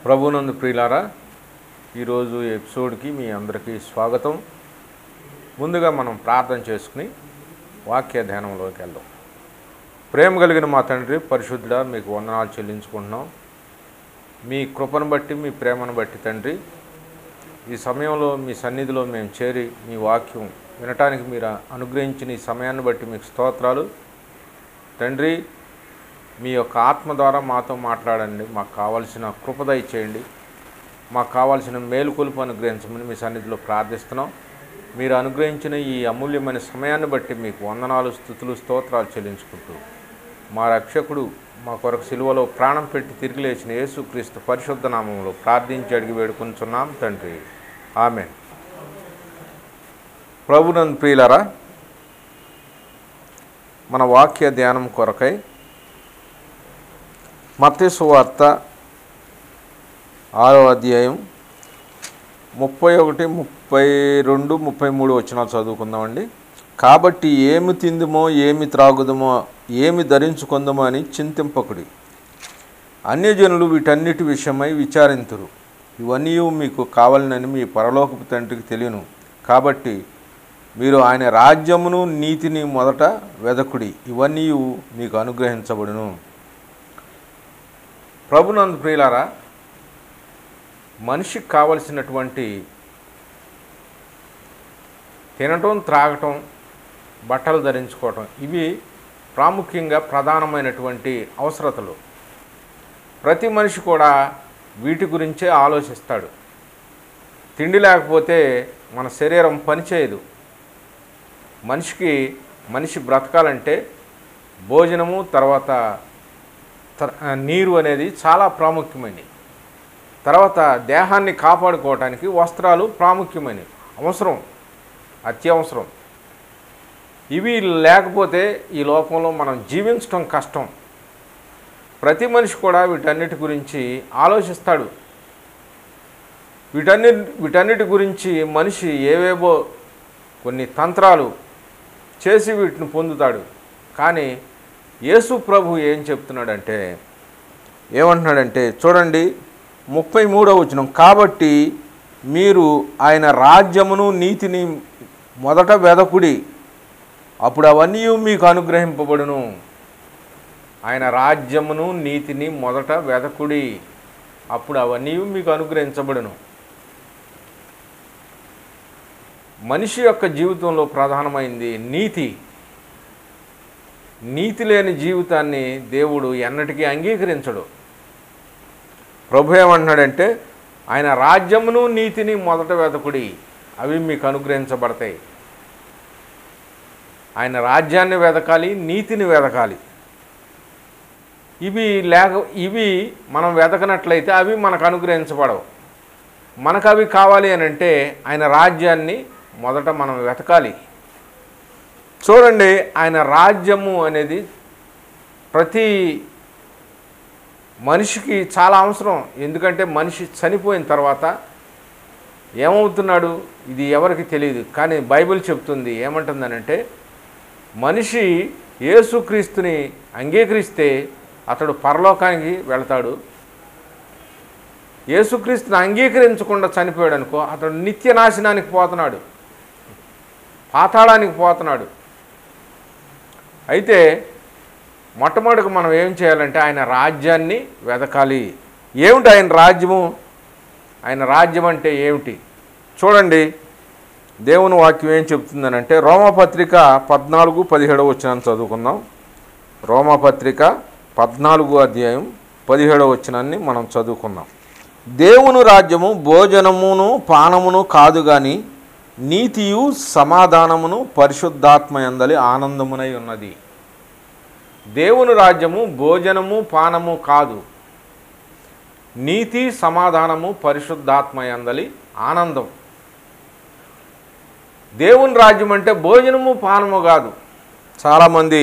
ప్రభునందు ప్రియులారా, ఈరోజు ఎపిసోడ్కి మీ అందరికీ స్వాగతం. ముందుగా మనం ప్రార్థన చేసుకుని వాక్య ధ్యానంలోకి వెళ్దాం. ప్రేమ కలిగిన మా తండ్రి పరిశుద్ధుడా, మీకు వందనాలు చెల్లించుకుంటున్నాం. మీ కృపను బట్టి, మీ ప్రేమను బట్టి తండ్రి, ఈ సమయంలో మీ సన్నిధిలో మేము చేరి మీ వాక్యం వినటానికి మీరు అనుగ్రహించిన ఈ సమయాన్ని బట్టి మీకు స్తోత్రాలు తండ్రి. మీ యొక్క ఆత్మ ద్వారా మాతో మాట్లాడండి. మాకు కావాల్సిన కృప దయచేయండి. మాకు కావాల్సిన మేలుకొలుపు అనుగ్రహించమని మీ సన్నిధిలో ప్రార్థిస్తున్నాం. మీరు అనుగ్రహించిన ఈ అమూల్యమైన సమయాన్ని బట్టి మీకు వందనాలు, స్తుతులు, స్తోత్రాలు చెల్లించుకుంటూ మా రక్షకుడు మా కొరకు సిలువలో ప్రాణం పెట్టి తిరిగి లేచిన యేసుక్రీస్తు పరిశుద్ధ నామములో ప్రార్థించి అడిగి వేడుకొంచున్నాం తండ్రి, ఆమేన్. ప్రభునందు ప్రియులారా, మన వాక్య ధ్యానం కొరకై మత్తయి సువార్త 6వ అధ్యాయం 31, 32, 33 వచనాలు చదువుకుందామండి. కాబట్టి ఏమి తిందుమో, ఏమి త్రాగుదమో, ఏమి ధరించుకుందామో అని చింతింపకుడి. అన్యజనులు వీటన్నిటి విషయమై విచారింతురు. ఇవన్నీ మీకు కావాలనని మీ పరలోకపు తండ్రికి తెలియను. కాబట్టి మీరు ఆయన రాజ్యమును నీతిని మొదట వెదకుడి, ఇవన్నీ మీకు అనుగ్రహించబడును. ప్రభునందు ప్రియులారా, మనిషికి కావలసినటువంటి తినటం, త్రాగటం, బట్టలు ధరించుకోవటం, ఇవి ప్రాముఖ్యంగా ప్రధానమైనటువంటి అవసరతలు. ప్రతి మనిషి కూడా వీటి గురించే ఆలోచిస్తాడు. తిండి లేకపోతే మన శరీరం పనిచేయదు. మనిషి బ్రతకాలంటే భోజనము, తర్వాత నీరు అనేది చాలా ప్రాముఖ్యమైనవి. తర్వాత దేహాన్ని కాపాడుకోవటానికి వస్త్రాలు ప్రాముఖ్యమైనవి, అవసరం, అత్యవసరం. ఇవి లేకపోతే ఈ లోకంలో మనం జీవించటం కష్టం. ప్రతి మనిషి కూడా వీటన్నిటి గురించి ఆలోచిస్తాడు. వీటన్నిటి గురించి మనిషి ఏవేవో కొన్ని తంత్రాలు చేసి వీటిని పొందుతాడు. కానీ యేసు ప్రభు ఏం చెప్తున్నాడంటే, ఏమంటున్నాడంటే చూడండి, 33వ వచనం. కాబట్టి మీరు ఆయన రాజ్యమును నీతిని మొదట వెదకుడి, అప్పుడు అవన్నీ మీకు అనుగ్రహింపబడును. ఆయన రాజ్యమును నీతిని మొదట వెదకుడి, అప్పుడు అవన్నీ మీకు అనుగ్రహించబడును. మనిషి యొక్క జీవితంలో ప్రధానమైంది నీతి. నీతి లేని జీవితాన్ని దేవుడు ఎన్నటికీ అంగీకరించడు. ప్రభు ఏమంటున్నాడంటే, ఆయన రాజ్యమును నీతిని మొదట వెతకుడి, అవి మీకు అనుగ్రహించబడతాయి. ఆయన రాజ్యాన్ని వెతకాలి, నీతిని వెతకాలి. ఇవి మనం వెతకనట్లయితే అవి మనకు అనుగ్రహించబడవు. మనకు అవి కావాలి అని అంటే ఆయన రాజ్యాన్ని మొదట మనం వెతకాలి. చూడండి, ఆయన రాజ్యము అనేది ప్రతి మనిషికి చాలా అవసరం. ఎందుకంటే మనిషి చనిపోయిన తర్వాత ఏమవుతున్నాడు ఇది ఎవరికి తెలియదు. కానీ బైబిల్ చెప్తుంది, ఏమంటుందనంటే, మనిషి యేసుక్రీస్తుని అంగీకరిస్తే అతడు పరలోకానికి వెళతాడు. యేసుక్రీస్తుని అంగీకరించకుండా చనిపోయాడు అనుకో, అతడు నిత్య నాశనానికి పోతున్నాడు, పాతాళానికి పోతున్నాడు. అయితే మొట్టమొదటిగా మనం ఏం చేయాలంటే ఆయన రాజ్యాన్ని వెతకాలి. ఏమిటి ఆయన రాజ్యము? ఆయన రాజ్యం అంటే ఏమిటి? చూడండి, దేవుని వాక్యం ఏం చెప్తుందనంటే, రోమాపత్రిక 14-17 వచనాన్ని చదువుకుందాం. రోమాపత్రిక 14వ అధ్యాయం 17వ వచనాన్ని మనం చదువుకుందాం. దేవుని రాజ్యము భోజనమును పానమును కాదు గాని నీతియు సమాధానమును పరిశుద్ధాత్మయందలి ఆనందమునై ఉన్నది. దేవుని రాజ్యము భోజనము పానము కాదు, నీతి, సమాధానము, పరిశుద్ధాత్మయందలి ఆనందం. దేవుని రాజ్యం అంటే భోజనము పానము కాదు. చాలామంది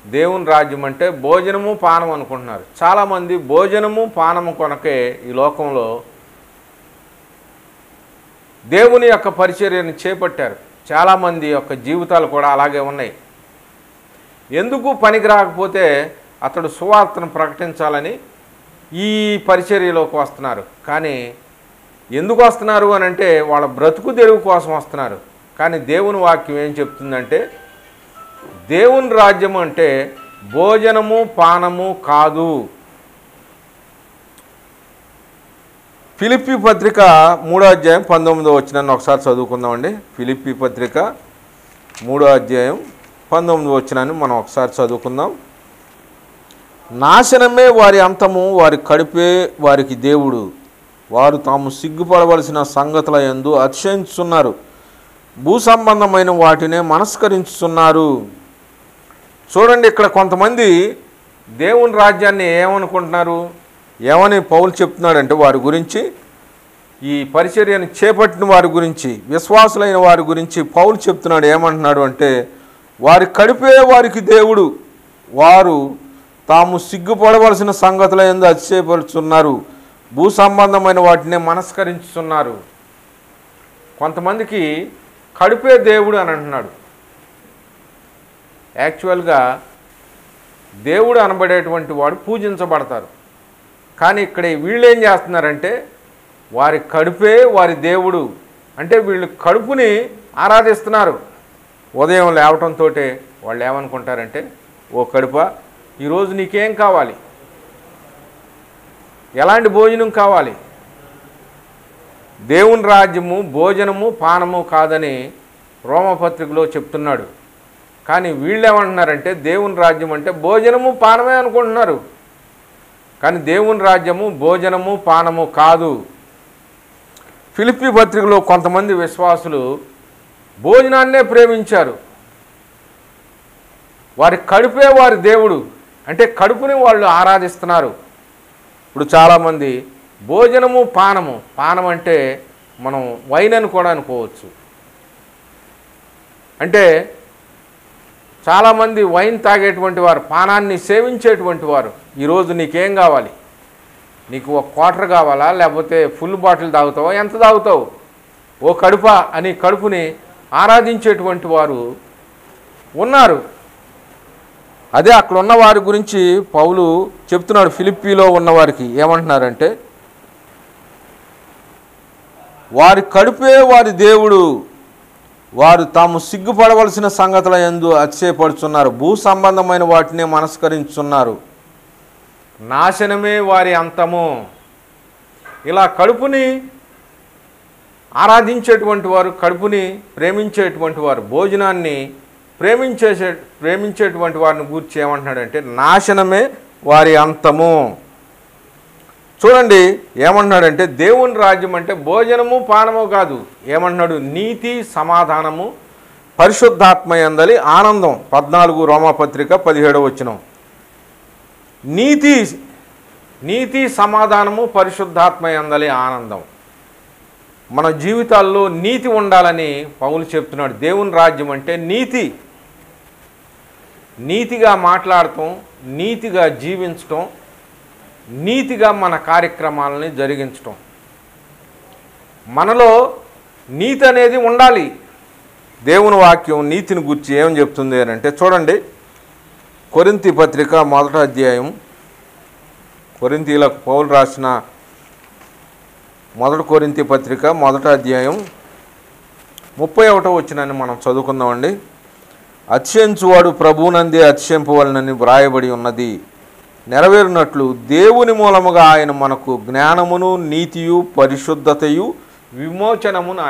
దేవుని రాజ్యం అంటే భోజనము పానము అనుకుంటున్నారు. చాలామంది భోజనము పానము కొనకే ఈ లోకంలో దేవుని యొక్క పరిచర్యను చేపట్టారు. చాలామంది యొక్క జీవితాలు కూడా అలాగే ఉన్నాయి. ఎందుకు పనికి రాకపోతే అతడు సువార్తను ప్రకటించాలని ఈ పరిచర్యలోకి వస్తున్నారు. కానీ ఎందుకు వస్తున్నారు అని అంటే వాళ్ళ బ్రతుకు తెరువు కోసం వస్తున్నారు. కానీ దేవుని వాక్యం ఏం చెప్తుందంటే దేవుని రాజ్యం అంటే భోజనము పానము కాదు. ఫిలిప్పీ పత్రిక 3వ అధ్యాయం 19వ వచనాన్ని ఒకసారి చదువుకుందామండి. ఫిలిప్పీ పత్రిక 3వ అధ్యాయం 19వ వచనాన్ని మనం ఒకసారి చదువుకుందాం. నాశనమే వారి అంతము, వారి కడుపే వారికి దేవుడు. వారు తాము సిగ్గుపడవలసిన సంగతుల యందు అతిశయించుచున్నారు, భూ సంబంధమైన వాటినే మనస్కరించుచున్నారు. చూడండి, ఇక్కడ కొంతమంది దేవుని రాజ్యాన్ని ఏమనుకుంటున్నారు, ఏమని పౌలు చెప్తున్నాడంటే వారి గురించి, ఈ పరిచర్యను చేపట్టిన వారి గురించి, విశ్వాసులైన వారి గురించి పౌలు చెప్తున్నాడు. ఏమంటున్నాడు అంటే వారి కడుపే వారికి దేవుడు, వారు తాము సిగ్గుపడవలసిన సంగతుల యందు అతిశయపడుచున్నారు, భూ సంబంధమైన వాటిని మనస్కరించుతున్నారు. కొంతమందికి కడుపే దేవుడు అని అంటున్నాడు. యాక్చువల్గా దేవుడు అనబడేటువంటి వాడు పూజించబడతారు. కానీ ఇక్కడ వీళ్ళు ఏం చేస్తున్నారంటే వారి కడుపే వారి దేవుడు, అంటే వీళ్ళు కడుపుని ఆరాధిస్తున్నారు. ఉదయం లేవటంతో వాళ్ళు ఏమనుకుంటారంటే, ఓ కడుప, ఈరోజు నీకేం కావాలి, ఎలాంటి భోజనం కావాలి? దేవుని రాజ్యము భోజనము పానము కాదని రోమపత్రికలో చెప్తున్నాడు. కానీ వీళ్ళు ఏమంటున్నారంటే దేవుని రాజ్యం అంటే భోజనము పానమే అనుకుంటున్నారు. కానీ దేవుని రాజ్యము భోజనము పానము కాదు. ఫిలిప్పీ పత్రికలో కొంతమంది విశ్వాసులు భోజనాన్నే ప్రేమించారు. వారి కడుపే వారి దేవుడు, అంటే కడుపుని వాళ్ళు ఆరాధిస్తున్నారు. ఇప్పుడు చాలామంది భోజనము పానము, పానం అంటే మనం వైన్ అని కూడా అనుకోవచ్చు. అంటే చాలామంది వైన్ తాగేటువంటి వారు, పానాన్ని సేవించేటువంటి వారు, ఈరోజు నీకేం కావాలి, నీకు ఒక క్వార్టర్ కావాలా, లేకపోతే ఫుల్ బాటిల్ తాగుతావా, ఎంత తాగుతావు, ఓ కడుప అని కడుపుని ఆరాధించేటువంటి వారు ఉన్నారు. అదే అక్కడ ఉన్న వారి గురించి పౌలు చెప్తున్నాడు. ఫిలిప్పీలో ఉన్నవారికి ఏమంటున్నారంటే వారి కడుపే వారి దేవుడు, వారు తాము సిగ్గుపడవలసిన సంగతుల యందు అతిశయపడుచున్నారు, భూ సంబంధమైన వాటిని మనస్కరించున్నారు, నాశనమే వారి అంతము. ఇలా కడుపుని ఆరాధించేటువంటి వారు, కడుపుని ప్రేమించేటువంటి వారు, భోజనాన్ని ప్రేమించేటువంటి వారిని గూర్చి ఏమంటున్నాడంటే నాశనమే వారి అంతము. చూడండి ఏమంటున్నాడంటే దేవుని రాజ్యం అంటే భోజనము పానము కాదు. ఏమంటున్నాడు, నీతి సమాధానము పరిశుద్ధాత్మ యందలి ఆనందం. 14 రోమాపత్రిక 17వ వచనం. నీతి సమాధానము పరిశుద్ధాత్మ యందలి ఆనందం. మన జీవితాల్లో నీతి ఉండాలని పౌలు చెప్తున్నాడు. దేవుని రాజ్యం అంటే నీతి, నీతిగా మాట్లాడటం, నీతిగా జీవించటం, నీతిగా మన కార్యక్రమాలని జరిగించటం. మనలో నీతి అనేది ఉండాలి. దేవుని వాక్యం నీతిని గురించి ఏం చెప్తుంది అని అంటే చూడండి, కొరింథీ పత్రిక 1వ అధ్యాయం, కొరింథీలకు పౌలు రాసిన 1 కొరింథీ పత్రిక 1వ అధ్యాయం 31వ వచనాన్ని మనం చదువుకుందామండి. అతిశయించువాడు ప్రభువునందే అతిశయింపవలనని వ్రాయబడి ఉన్నది, నెరవేరినట్లు దేవుని మూలముగా ఆయన మనకు జ్ఞానమును నీతియు పరిశుద్ధతయు విమోచనమును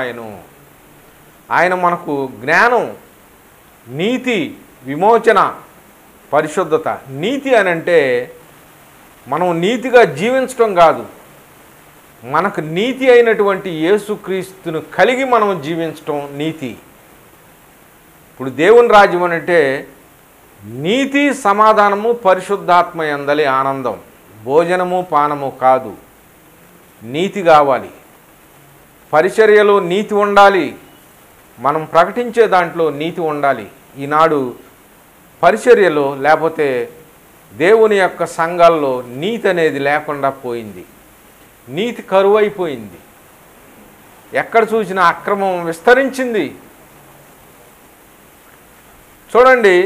ఆయన మనకు జ్ఞానం, నీతి, విమోచన, పరిశుద్ధత. నీతి అని అంటే మనం నీతిగా జీవించటం కాదు, మనకు నీతి అయినటువంటి యేసుక్రీస్తును కలిగి మనం జీవించటం నీతి. ఇప్పుడు దేవుని రాజ్యం అంటే నీతి సమాధానము పరిశుద్ధాత్మ యందలి ఆనందం, భోజనము పానము కాదు, నీతి కావాలి. పరిచర్యలో నీతి ఉండాలి, మనం ప్రకటించే దాంట్లో నీతి ఉండాలి. ఈనాడు పరిచర్యలో లేకపోతే దేవుని యొక్క సంఘాల్లో నీతి అనేది లేకుండా పోయింది, నీతి కరువైపోయింది. ఎక్కడ చూసినా అక్రమం విస్తరించింది. చూడండి,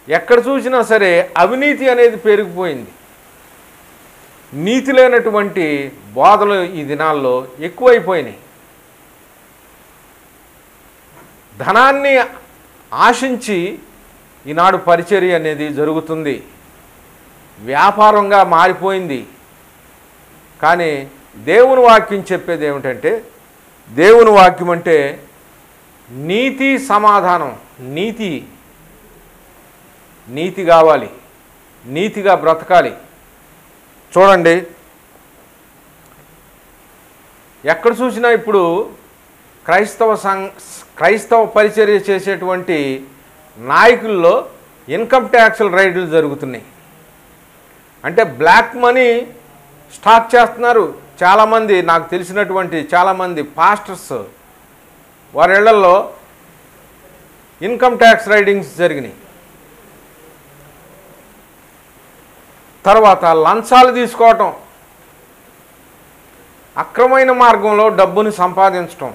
ఎక్కడ చూసినా సరే అవినీతి అనేది పెరిగిపోయింది. నీతి లేనటువంటి బోధలు ఈ దినాల్లో ఎక్కువైపోయినాయి. ధనాన్ని ఆశించి ఈనాడు పరిచర్య అనేది జరుగుతుంది, వ్యాపారంగా మారిపోయింది. కానీ దేవుని వాక్యం చెప్పేది ఏమిటంటే, దేవుని వాక్యం అంటే నీతి సమాధానం. నీతి కావాలి, నీతిగా బ్రతకాలి. చూడండి, ఎక్కడ చూసినా ఇప్పుడు క్రైస్తవ పరిచర్య చేసేటువంటి నాయకుల్లో ఇన్కమ్ ట్యాక్స్ల రైడ్లు జరుగుతున్నాయి. అంటే బ్లాక్ మనీ స్టాక్ చేస్తున్నారు. చాలామంది నాకు తెలిసినటువంటి చాలామంది పాస్టర్స్ వారి ఇళ్లలో ఇన్కమ్ ట్యాక్స్ రైడింగ్స్ జరిగినాయి. తర్వాత లంచాలు తీసుకోవటం, అక్రమైన మార్గంలో డబ్బుని సంపాదించటం,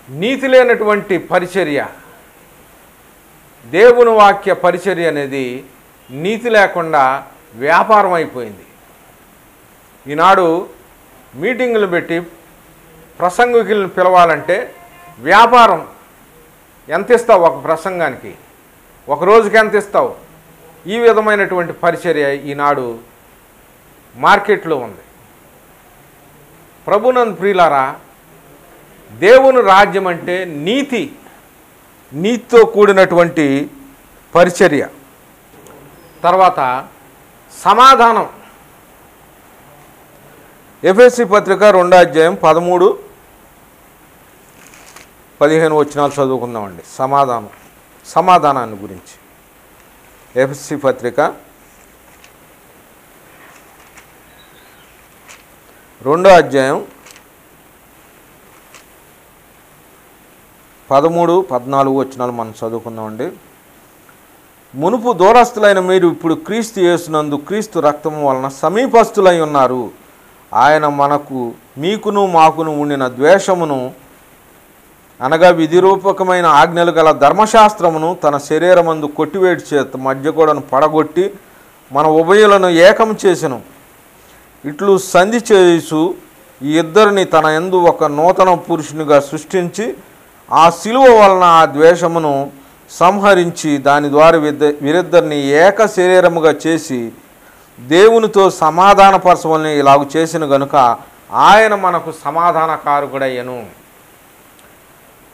నీతి లేనటువంటి పరిచర్య. దేవుని వాక్య పరిచర్య అనేది నీతి లేకుండా వ్యాపారం అయిపోయింది. ఈనాడు మీటింగులు పెట్టి ప్రసంగికులను పిలవాలంటే వ్యాపారం. ఎంత ఇస్తావు ఒక ప్రసంగానికి, ఒక రోజుకి ఎంత ఇస్తావు? ఈ విధమైనటువంటి పరిచర్య ఈనాడు మార్కెట్లో ఉంది. ప్రభునందు ప్రియులారా, దేవుని రాజ్యం అంటే నీతితో కూడినటువంటి పరిచర్య. తర్వాత సమాధానం. ఎఫెసీ పత్రిక 2వ అధ్యాయం 13-15 వచనాలు చదువుకుందామండి. సమాధానాన్ని గురించి. ఎఫెసీ పత్రిక 2వ అధ్యాయం 13-14 వచనాలు మనం చదువుకుందామండి. మునుపు దూరస్తులైన మీరు ఇప్పుడు క్రీస్తు యేసునందు క్రీస్తు రక్తము వలన సమీపస్తులై ఉన్నారు. ఆయన మీకును మాకును ఉండిన ద్వేషమును అనగా విధిరూపకమైన ఆజ్ఞలు గల ధర్మశాస్త్రమును తన శరీరమందు కొట్టివేటి చేత మధ్యగోడను పడగొట్టి మన ఉభయులను ఏకం చేసెను. ఇట్లు సంధి చేసు ఈ ఇద్దరిని తన యందు ఒక నూతన పురుషునిగా సృష్టించి ఆ శిలువ వలన ఆ ద్వేషమును సంహరించి దాని ద్వారా వీరిద్దరిని ఏక శరీరముగా చేసి దేవునితో సమాధానపరచవలని ఇలాగ చేసిన గనుక ఆయన మనకు సమాధానకారకుడయ్యను.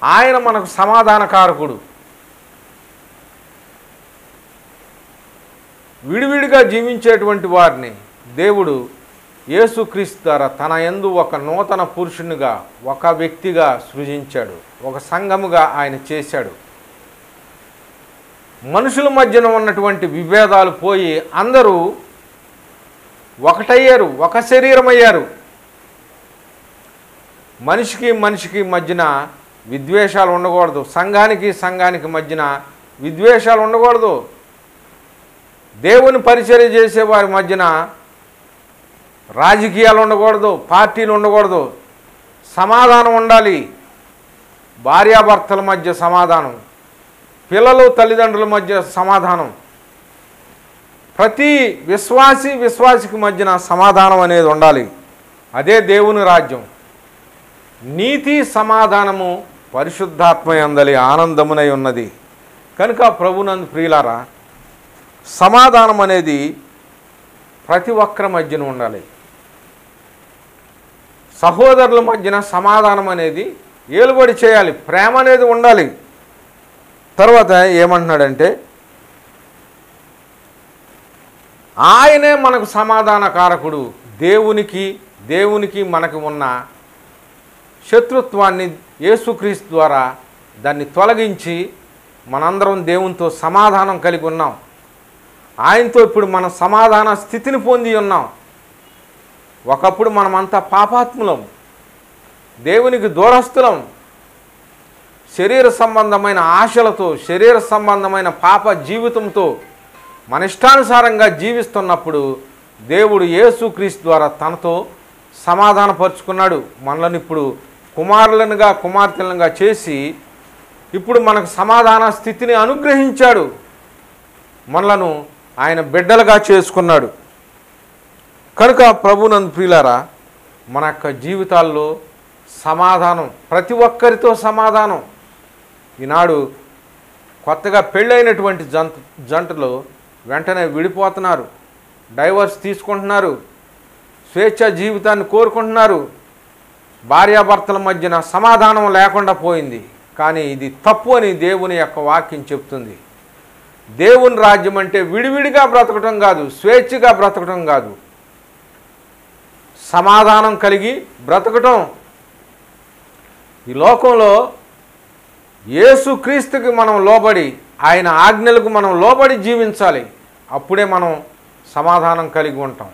ఆయన మనకు సమాధానకారకుడు. విడివిడిగా జీవించేటువంటి వారిని దేవుడు యేసుక్రీస్తు ద్వారా తన యందు ఒక నూతన పురుషునిగా, ఒక వ్యక్తిగా సృజించాడు, ఒక సంఘముగా ఆయన చేశాడు. మనుషుల మధ్యన ఉన్నటువంటి విభేదాలు పోయి అందరూ ఒకటయ్యారు, ఒక శరీరం అయ్యారు. మనిషికి మధ్యన విద్వేషాలు ఉండకూడదు. సంఘానికి మధ్యన విద్వేషాలు ఉండకూడదు. దేవుని పరిచర్య చేసే వారి మధ్యన రాజకీయాలు ఉండకూడదు, పార్టీలు ఉండకూడదు. సమాధానం ఉండాలి. భార్యాభర్తల మధ్య సమాధానం, పిల్లలు తల్లిదండ్రుల మధ్య సమాధానం, ప్రతి విశ్వాసికి మధ్యన సమాధానం అనేది ఉండాలి. అదే దేవుని రాజ్యం. నీతి సమాధానము పరిశుద్ధాత్మ యందలి ఆనందమునై ఉన్నది. కనుక ప్రభునందు ప్రియులారా, సమాధానం అనేది ప్రతి ఒక్కరి మధ్యన ఉండాలి. సహోదరుల మధ్యన సమాధానం అనేది ఏలుబడి చేయాలి. ప్రేమ అనేది ఉండాలి. తర్వాత ఏమంటున్నాడంటే, ఆయనే మనకు సమాధానకారకుడు. దేవునికి మనకు ఉన్న శత్రుత్వాన్ని యేసుక్రీస్తు ద్వారా దాన్ని తొలగించి మనందరం దేవునితో సమాధానం కలిగి ఉన్నాం. ఆయనతో ఇప్పుడు మనం సమాధాన స్థితిని పొంది ఉన్నాం. ఒకప్పుడు మనమంతా పాపాత్ములం, దేవునికి దూరస్తులం, శరీర సంబంధమైన ఆశలతో, శరీర సంబంధమైన పాప జీవితంతో మన ఇష్టానుసారంగా జీవిస్తున్నప్పుడు దేవుడు యేసుక్రీస్తు ద్వారా తనతో సమాధానపరుచుకున్నాడు. మనల్ని ఇప్పుడు కుమారులనుగా కుమార్తెలుగా చేసి ఇప్పుడు మనకు సమాధాన స్థితిని అనుగ్రహించాడు. మనలను ఆయన బిడ్డలుగా చేసుకున్నాడు. కనుక ప్రభునందు ప్రియులారా, మన యొక్క జీవితాల్లో సమాధానం, ప్రతి ఒక్కరితో సమాధానం. ఈనాడు కొత్తగా పెళ్ళైనటువంటి జంటలు వెంటనే విడిపోతున్నారు, డైవర్స్ తీసుకుంటున్నారు, స్వేచ్ఛ జీవితాన్ని కోరుకుంటున్నారు. భార్యాభర్తల మధ్యన సమాధానం లేకుండా పోయింది. కానీ ఇది తప్పు అని దేవుని యొక్క వాక్యం చెప్తుంది. దేవుని రాజ్యం అంటే విడివిడిగా బ్రతకటం కాదు, స్వేచ్ఛగా బ్రతకటం కాదు, సమాధానం కలిగి బ్రతకటం. ఈ లోకంలో యేసుక్రీస్తుకి మనం లోబడి, ఆయన ఆజ్ఞలకు మనం లోబడి జీవించాలి. అప్పుడే మనం సమాధానం కలిగి ఉంటాం.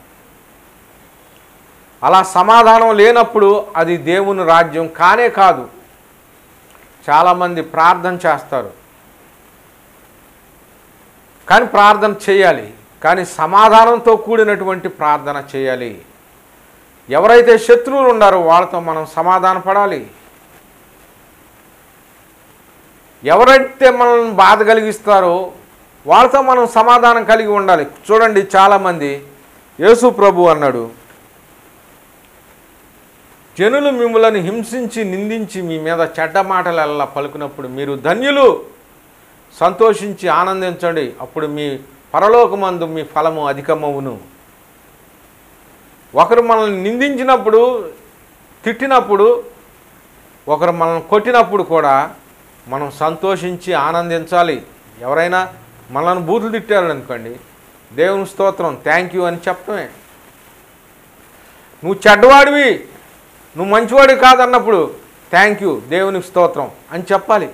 అలా సమాధానం లేనప్పుడు అది దేవుని రాజ్యం కానే కాదు. చాలామంది ప్రార్థన చేస్తారు, కానీ ప్రార్థన చేయాలి, కానీ సమాధానంతో కూడినటువంటి ప్రార్థన చేయాలి. ఎవరైతే శత్రువులు ఉన్నారో వాళ్ళతో మనం సమాధాన పడాలి. ఎవరైతే మనల్ని బాధ కలిగిస్తారో వాళ్ళతో మనం సమాధానం కలిగి ఉండాలి. చూడండి, చాలామంది యేసు ప్రభు అన్నాడు, జనులు మిమ్మల్ని హింసించి నిందించి మీ మీద చెడ్డ మాటలల్లా పలుకున్నప్పుడు మీరు ధన్యులు, సంతోషించి ఆనందించండి, అప్పుడు మీ పరలోకమందు మీ ఫలము అధికమవును. ఒకరు మనల్ని నిందించినప్పుడు, తిట్టినప్పుడు, ఒకరు మనల్ని కొట్టినప్పుడు కూడా మనం సంతోషించి ఆనందించాలి. ఎవరైనా మనల్ని బూతులు తిట్టారనుకోండి, దేవుని స్తోత్రం, థ్యాంక్ యూ అని చెప్పడమే. నువ్వు చెడ్డవాడివి, నువ్వు మంచివాడివి కాదన్నప్పుడు థ్యాంక్ యూ, దేవునికి స్తోత్రం అని చెప్పాలి.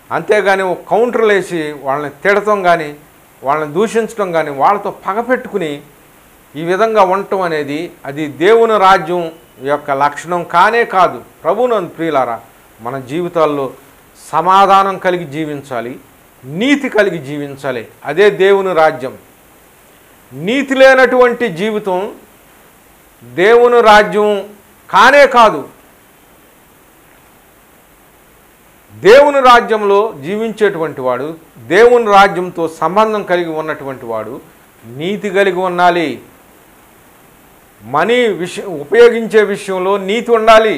అంతేగాని ఒక కౌంటర్లు వేసి వాళ్ళని తిడటం కానీ, వాళ్ళని దూషించడం కానీ, వాళ్ళతో పగపెట్టుకుని ఈ విధంగా ఉండటం అనేది అది దేవుని రాజ్యం యొక్క లక్షణం కానే కాదు. ప్రభువునందు ప్రియులారా, మన జీవితాల్లో సమాధానం కలిగి జీవించాలి, నీతి కలిగి జీవించాలి. అదే దేవుని రాజ్యం. నీతి లేనటువంటి జీవితం దేవుని రాజ్యం కానే కాదు. దేవుని రాజ్యంలో జీవించేటువంటి వాడు, దేవుని రాజ్యంతో సంబంధం కలిగి ఉన్నటువంటి వాడు నీతి కలిగి ఉండాలి. మనీ ఉపయోగించే విషయంలో నీతి ఉండాలి.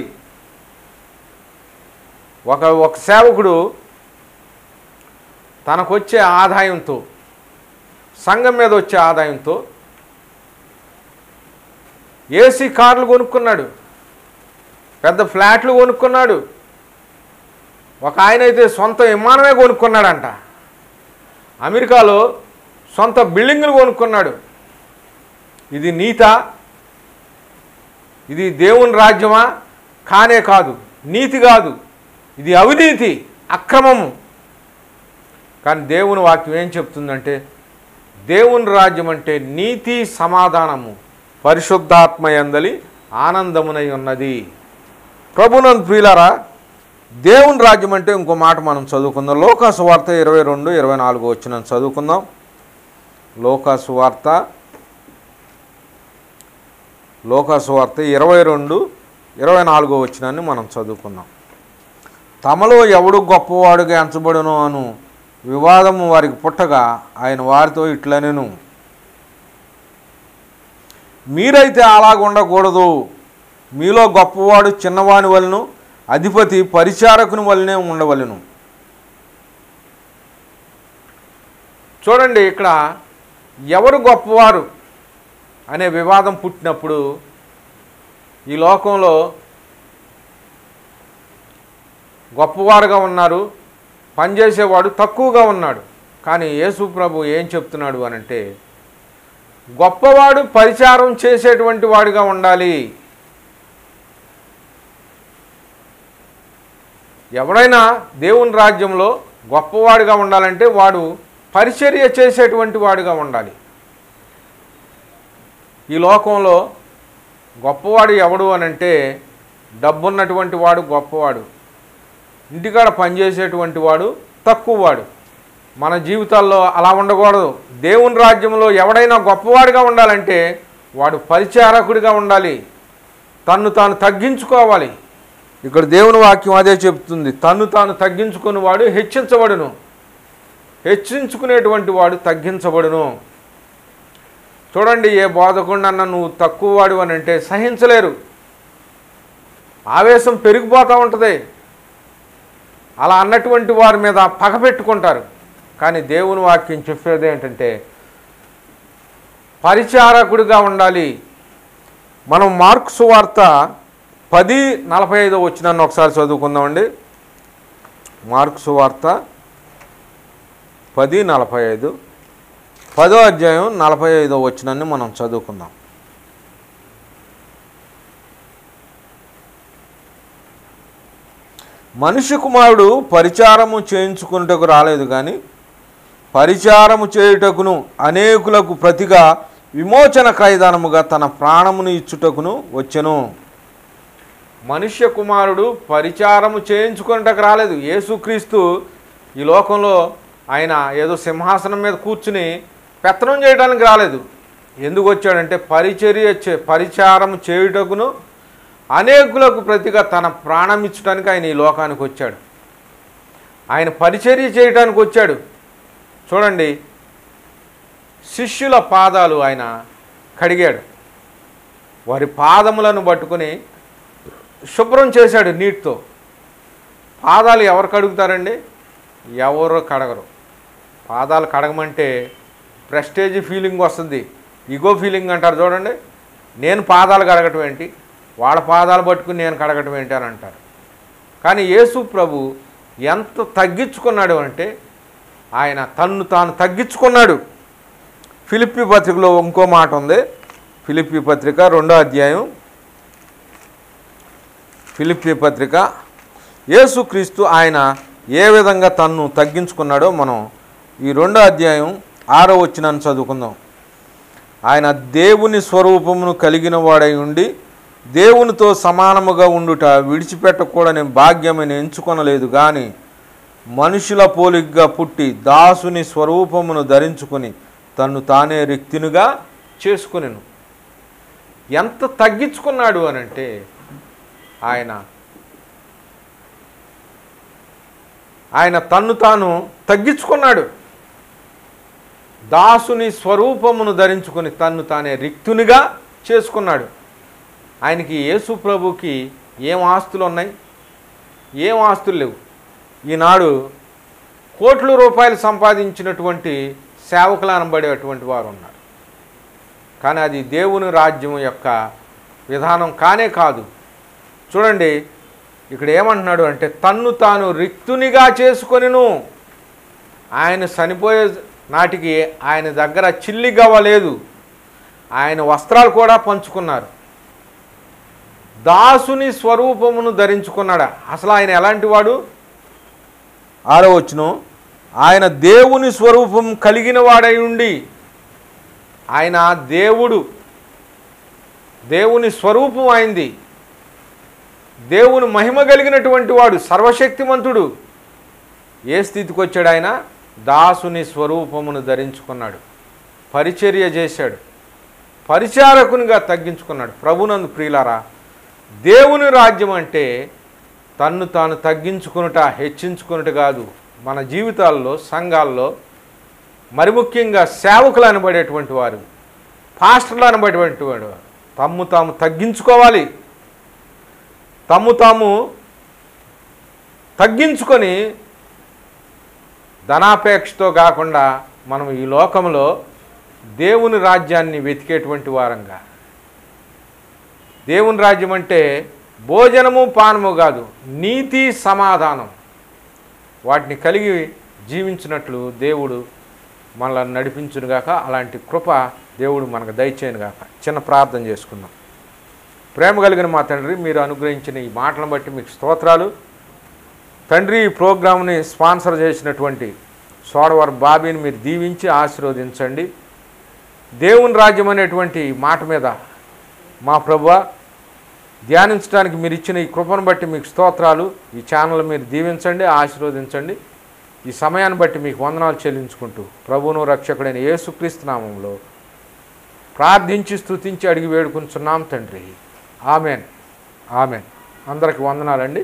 ఒక సేవకుడు తనకొచ్చే ఆదాయంతో, సంఘం మీద వచ్చే ఆదాయంతో ఏసీ కార్లు కొనుక్కున్నాడు, పెద్ద ఫ్లాట్లు కొనుక్కున్నాడు. ఒక ఆయన అయితే సొంత విమానమే కొనుక్కున్నాడంట. అమెరికాలో సొంత బిల్డింగులు కొనుక్కున్నాడు. ఇది నీతా? ఇది దేవుని రాజ్యమా? కానే కాదు. నీతి కాదు, ఇది అవినీతి, అక్రమము. కానీ దేవుని వాక్యం ఏం చెప్తుందంటే, దేవుని రాజ్యం అంటే నీతి, సమాధానము, పరిశుద్ధాత్మ యందలి ఆనందమునై ఉన్నది. ప్రభునందు ప్రియులారా, దేవుని రాజ్యం అంటే ఇంకో మాట మనం చదువుకుందాం. లోకాసు వార్త 22-24 వచనం చదువుకుందాం. లోకాసు వార్త 22-24 వచనాన్ని మనం చదువుకుందాం. తమలో ఎవడు గొప్పవాడుగా ఎంచబడును అను వివాదము వారికి పుట్టగా ఆయన వారితో ఇట్లనెను, మీరైతే అలాగుండకూడదు. మీలో గొప్పవాడు చిన్నవాని వలెను, అధిపతి పరిచారకుని వలనే ఉండవలెను. చూడండి, ఇక్కడ ఎవరు గొప్పవారు అనే వివాదం పుట్టినప్పుడు ఈ లోకంలో గొప్పవారుగా ఉన్నారు, పనిచేసేవాడు తక్కువగా ఉన్నాడు. కానీ యేసు ప్రభు ఏం చెప్తున్నాడు అనంటే, గొప్పవాడు పరిచారం చేసేటువంటి వాడిగా ఉండాలి. ఎవడైనా దేవుని రాజ్యంలో గొప్పవాడిగా ఉండాలంటే వాడు పరిచర్య చేసేటువంటి వాడిగా ఉండాలి. ఈ లోకంలో గొప్పవాడు ఎవడు అనంటే, డబ్బున్నటువంటి వాడు గొప్పవాడు, ఇంటికాడ పనిచేసేటువంటి వాడు తక్కువవాడు. మన జీవితాల్లో అలా ఉండకూడదు. దేవుని రాజ్యంలో ఎవడైనా గొప్పవాడిగా ఉండాలంటే వాడు పరిచారకుడిగా ఉండాలి, తన్ను తాను తగ్గించుకోవాలి. ఇక్కడ దేవుని వాక్యం అదే చెప్తుంది, తన్ను తాను తగ్గించుకుని వాడు హెచ్చించబడును, హెచ్చించుకునేటువంటి వాడు తగ్గించబడును. చూడండి, ఏ బోధకుడినన్నా నువ్వు తక్కువ వాడు అని అంటే సహించలేరు, ఆవేశం పెరిగిపోతూ ఉంటుంది. అలా అన్నటువంటి వారి మీద పగ పెట్టుకుంటారు. కానీ దేవుని వాక్యం చెప్పేది ఏంటంటే పరిచారకుడిగా ఉండాలి. మనం మార్కు సువార్త 10:45 వచనాన్ని ఒకసారి చదువుకుందామండి. మార్కు సువార్త 10:45, 10వ అధ్యాయం 45వ వచనాన్ని మనం చదువుకుందాం. మనిషి కుమారుడు పరిచారము చేయించుకున్నటకు రాలేదు, కానీ పరిచారము చేయుటకును అనేకులకు ప్రతిగా విమోచన క్రయదానముగా తన ప్రాణమును ఇచ్చుటకును వచ్చెను. మనుష్య కుమారుడు పరిచారము చేయించుకున్నటకు రాలేదు. యేసుక్రీస్తు ఈ లోకంలో ఆయన ఏదో సింహాసనం మీద కూర్చుని పెత్తనం చేయడానికి రాలేదు. ఎందుకు వచ్చాడంటే పరిచారము చేయుటకును అనేకులకు ప్రతిగా తన ప్రాణం ఇచ్చడానికి ఆయన ఈ లోకానికి వచ్చాడు. ఆయన పరిచర్య చేయడానికి వచ్చాడు. చూడండి, శిష్యుల పాదాలు ఆయన కడిగాడు. వారి పాదములను పట్టుకొని శుభ్రం చేశాడు నీటితో. పాదాలు ఎవరు కడుగుతారండి? ఎవరు కడగరు. పాదాలు కడగమంటే ప్రెస్టేజ్ ఫీలింగ్ వస్తుంది, ఈగో ఫీలింగ్ అంటారు చూడండి. నేను పాదాలు కడగటం ఏంటి, వాళ్ళ పాదాలు పట్టుకుని నేను కడగటం ఏంటి అని అంటారు. కానీ యేసు ప్రభు ఎంత తగ్గించుకున్నాడు అంటే ఆయన తన్ను తాను తగ్గించుకున్నాడు. ఫిలిప్పీ పత్రికలో ఇంకో మాట ఉంది. ఫిలిప్పీ పత్రిక 2వ అధ్యాయం, ఫిలిప్పీ పత్రిక, యేసుక్రీస్తు ఆయన ఏ విధంగా తన్ను తగ్గించుకున్నాడో మనం ఈ 2వ అధ్యాయం 6వ వచనాన్ని చదువుకుందాం. ఆయన దేవుని స్వరూపమును కలిగిన వాడై ఉండి దేవునితో సమానముగా ఉండుట విడిచిపెట్టకూడని భాగ్యమని ఎంచుకొనలేదు, కానీ మనుషుల పోలికగా పుట్టి దాసుని స్వరూపమును ధరించుకొని తన్ను తానే రిక్తునిగా చేసుకొనెను. ఎంత తగ్గించుకున్నాడు అనంటే ఆయన తన్ను తాను తగ్గించుకున్నాడు. దాసుని స్వరూపమును ధరించుకొని తన్ను తానే రిక్తునిగా చేసుకున్నాడు. ఆయనకి యేసు ప్రభుకి ఏం ఆస్తులు ఉన్నాయి? ఏం ఆస్తులు లేవు. ఈనాడు కోట్ల రూపాయలు సంపాదించినటువంటి సేవకులు అనబడేటువంటి వారు ఉన్నారు. కానీ అది దేవుని రాజ్యం యొక్క విధానం కానే కాదు. చూడండి, ఇక్కడ ఏమంటున్నాడు అంటే తన్ను తాను రిక్తునిగా చేసుకొనిను. ఆయన చనిపోయే నాటికి ఆయన దగ్గర చిల్లి గవ్వ లేదు. ఆయన వస్త్రాలు కూడా పంచుకున్నారు. దాసుని స్వరూపమును ధరించుకున్నాడు. అసలు ఆయన ఎలాంటి వాడు? 6వ వచనం, ఆయన దేవుని స్వరూపం కలిగిన వాడై ఉండి, ఆయన దేవుని స్వరూపం అయింది. దేవుని మహిమ కలిగినటువంటి వాడు, సర్వశక్తిమంతుడు. ఏ స్థితికి వచ్చాడు? ఆయన దాసుని స్వరూపమును ధరించుకున్నాడు, పరిచర్య చేశాడు, పరిచారకునిగా తగ్గించుకున్నాడు. ప్రభునందు ప్రియులారా, దేవుని రాజ్యం అంటే తన్ను తాను తగ్గించుకునుట, హెచ్చించుకునుట కాదు. మన జీవితాల్లో, సంఘాల్లో, మరి ముఖ్యంగా సేవకులు అనబడేటువంటి వారు, పాస్టర్లు అనబడేటువంటి వాడు తమ్ము తాము తగ్గించుకోవాలి. తమ్ము తాము తగ్గించుకొని ధనాపేక్షతో కాకుండా మనం ఈ లోకంలో దేవుని రాజ్యాన్ని వెతికేటువంటి వారంగా. దేవుని రాజ్యం అంటే భోజనము పానము కాదు, నీతి సమాధానం వాటిని కలిగి జీవించినట్లు దేవుడు మనల్ని నడిపించునుగాక. అలాంటి కృప దేవుడు మనకు దయచేయనుగాక. చిన్న ప్రార్థన చేసుకుందాం. ప్రేమ కలిగిన మా తండ్రి, మీరు అనుగ్రహించిన ఈ మాటలను బట్టి మీకు స్తోత్రాలు. తండ్రి, ఈ ప్రోగ్రామ్ని స్పాన్సర్ చేసినటువంటి సోడవర్ బాబీని మీరు దీవించి ఆశీర్వదించండి. దేవుని రాజ్యం అనేటువంటి మాట మీద మా ప్రభువా ధ్యానించడానికి మీరు ఇచ్చిన ఈ కృపను బట్టి మీకు స్తోత్రాలు. ఈ ఛానల్ మీరు దీవించండి, ఆశీర్వదించండి. ఈ సమయాన్ని బట్టి మీకు వందనాలు చెల్లించుకుంటూ ప్రభువును రక్షకుడైన యేసుక్రీస్తు నామములో ప్రార్థించి స్తుతించి అడిగి వేడుకుంటున్నాం తండ్రి. ఆమెన్. ఆమెన్. అందరికి వందనాలండి.